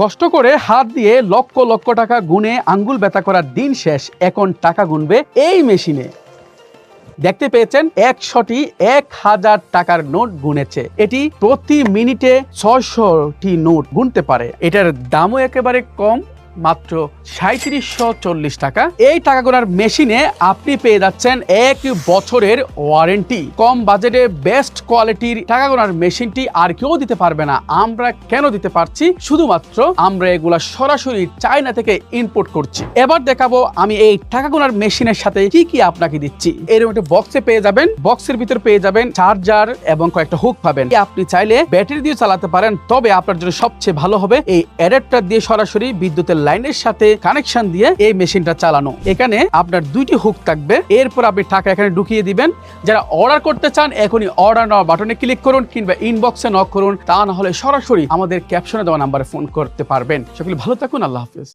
কষ্ট করে হাত দিয়ে লক্ষ লক্ষ টাকা গুনে আঙ্গুল ব্যথা করার দিন শেষ, এখন টাকা গুনবে এই মেশিনে। দেখতে পেয়েছেন 100টি 1000 টাকার নোট গুনেছে। এটি প্রতি মিনিটে 600টি নোট গুনতে পারে। এটার দামও একেবারে কম, মাত্র 3740 টাকা। এই টাকা গোনার মেশিনে আপনি পেয়ে যাচ্ছেন 1 বছরের ওয়ারেন্টি। কম বাজেটে বেস্ট কোয়ালিটির টাকা গোনার মেশিনটি আর কেউ দিতে পারবে না। আমরা কেন দিতে পারছি? শুধুমাত্র আমরা এগুলা সরাসরি চায়না থেকে ইম্পোর্ট করছি। এবার দেখাবো আমি এই টাকা গোনার মেশিনের সাথে কি কি আপনাকে দিচ্ছি। এরকম একটা বক্সে পেয়ে যাবেন, বক্সের ভিতর পেয়ে যাবেন চার্জার এবং কয়েকটা হুক পাবেন। আপনি চাইলে ব্যাটারি দিয়ে চালাতে পারেন, তবে আপনার জন্য সবচেয়ে ভালো হবে এই অ্যাডাপ্টার দিয়ে সরাসরি বিদ্যুতের লাইনের সাথে কানেকশন দিয়ে এই মেশিনটা চালানো। এখানে আপনার 2টি হুক থাকবে। এরপর আপনি টাকা এখানে ঢুকিয়ে দিবেন। যারা অর্ডার করতে চান এখনই অর্ডার নাও বাটনে ক্লিক করুন কিংবা ইনবক্সে নক করুন, তা না হলে সরাসরি আমাদের ক্যাপশনে দেওয়া নাম্বারে ফোন করতে পারবেন। সকলে ভালো থাকুন, আল্লাহ হাফেজ।